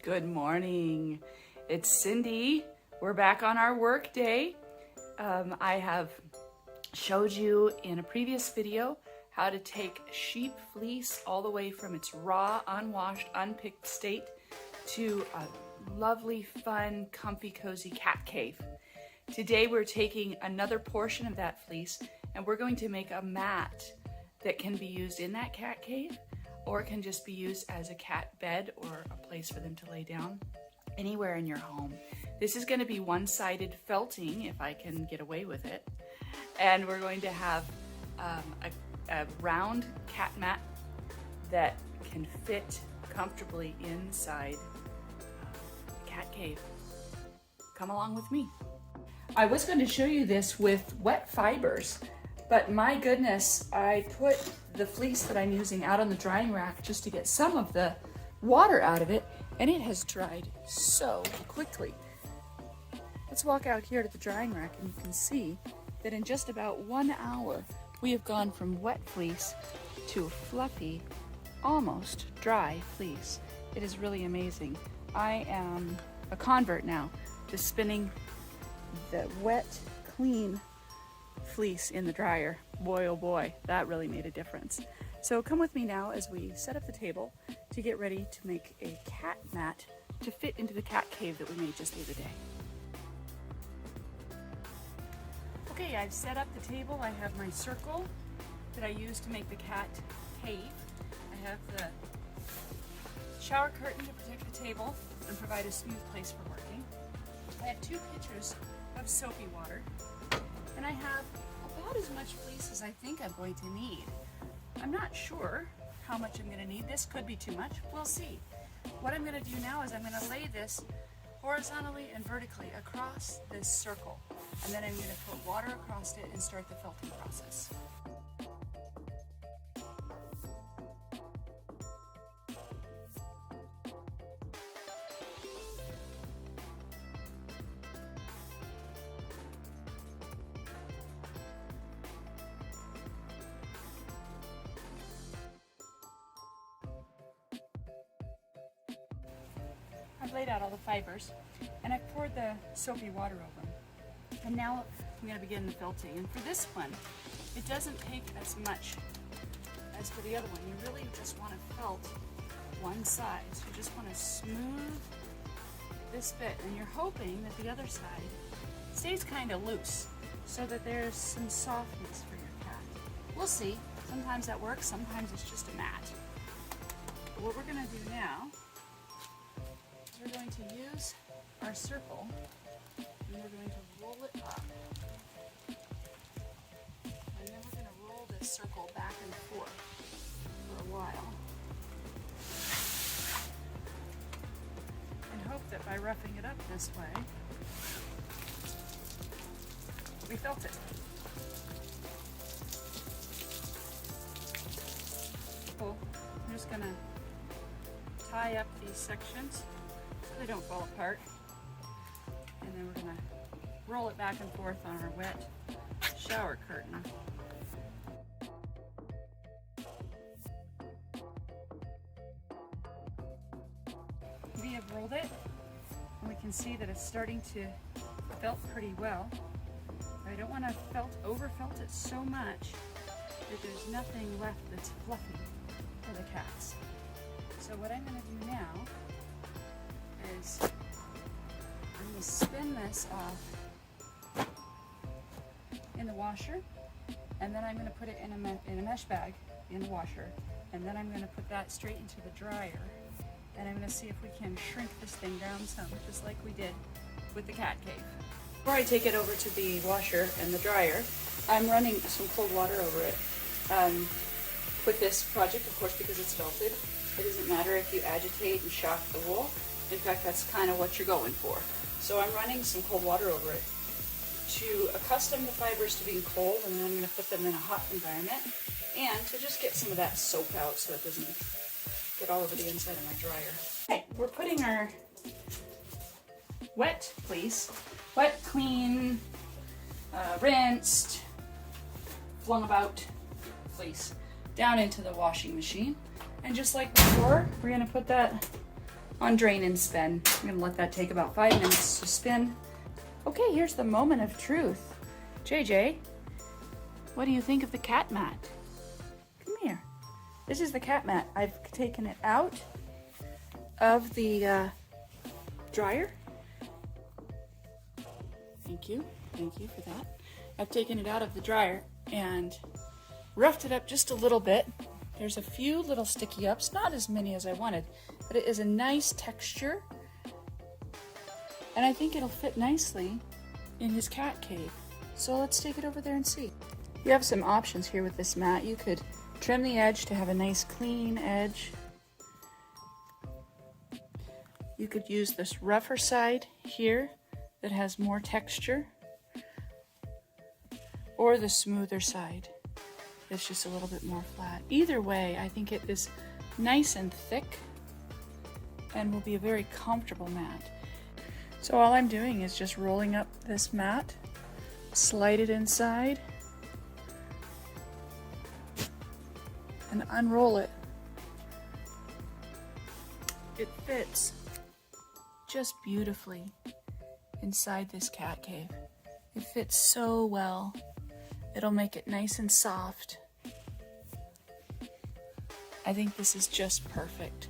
Good morning. It's Cindy. We're back on our work day. I have showed you in a previous video how to take sheep fleece all the way from its raw, unwashed, unpicked state to a lovely, fun, comfy, cozy cat cave. Today we're taking another portion of that fleece and we're going to make a mat that can be used in that cat cave, or it can just be used as a cat bed or a place for them to lay down anywhere in your home. This is going to be one-sided felting if I can get away with it. And we're going to have a round cat mat that can fit comfortably inside the cat cave. Come along with me. I was going to show you this with wet fibers, but my goodness, I put the fleece that I'm using out on the drying rack just to get some of the water out of it, and it has dried so quickly. Let's walk out here to the drying rack and you can see that in just about 1 hour, we have gone from wet fleece to a fluffy, almost dry fleece. It is really amazing. I am a convert now to spinning the wet, clean fleece in the dryer. Boy, oh boy, that really made a difference. So come with me now as we set up the table to get ready to make a cat mat to fit into the cat cave that we made just the other day. Okay, I've set up the table. I have my circle that I use to make the cat cave. I have the shower curtain to protect the table and provide a smooth place for working. I have 2 pitchers of soapy water, and I have about as much fleece as I think I'm going to need. I'm not sure how much I'm going to need. This could be too much. We'll see. What I'm going to do now is I'm going to lay this horizontally and vertically across this circle, and then I'm going to put water across it and start the felting process. I've laid out all the fibers and I've poured the soapy water over them. And now I'm going to begin the felting. And for this one, it doesn't take as much as for the other one. You really just want to felt one side. So you just want to smooth this bit, and you're hoping that the other side stays kind of loose so that there's some softness for your cat. We'll see. Sometimes that works, sometimes it's just a mat. But what we're going to do now, we're going to use our circle and we're going to roll it up. And then we're going to roll this circle back and forth for a while. And hope that by roughing it up this way, we felt it. Cool. I'm just going to tie up these sections so they don't fall apart, and then we're going to roll it back and forth on our wet shower curtain. We have rolled it and we can see that it's starting to felt pretty well. I don't want to over felt it so much that there's nothing left that's fluffy for the cats. So what I'm going to do now is I'm going to spin this off in the washer, and then I'm going to put it in a mesh bag in the washer, and then I'm going to put that straight into the dryer, and I'm going to see if we can shrink this thing down some, just like we did with the cat cave. Before I take it over to the washer and the dryer, I'm running some cold water over it. With this project, of course, because it's felted, it doesn't matter if you agitate and shock the wool. In fact, that's kind of what you're going for. So I'm running some cold water over it to accustom the fibers to being cold, and then I'm going to put them in a hot environment, and to just get some of that soap out so it doesn't get all over the inside of my dryer. Okay, we're putting our wet fleece, wet, clean, rinsed, flung about fleece down into the washing machine. And just like before, we're going to put that on drain and spin. I'm gonna let that take about 5 minutes to spin. Okay, here's the moment of truth. JJ, what do you think of the cat mat? Come here. This is the cat mat. I've taken it out of the dryer. Thank you for that. I've taken it out of the dryer and roughed it up just a little bit. There's a few little sticky ups, not as many as I wanted, but it is a nice texture. And I think it'll fit nicely in his cat cave. So let's take it over there and see. You have some options here with this mat. You could trim the edge to have a nice clean edge. You could use this rougher side here that has more texture, or the smoother side that's just a little bit more flat. Either way, I think it is nice and thick and will be a very comfortable mat. So all I'm doing is just rolling up this mat, slide it inside, and unroll it. It fits just beautifully inside this cat cave. It fits so well. It'll make it nice and soft. I think this is just perfect.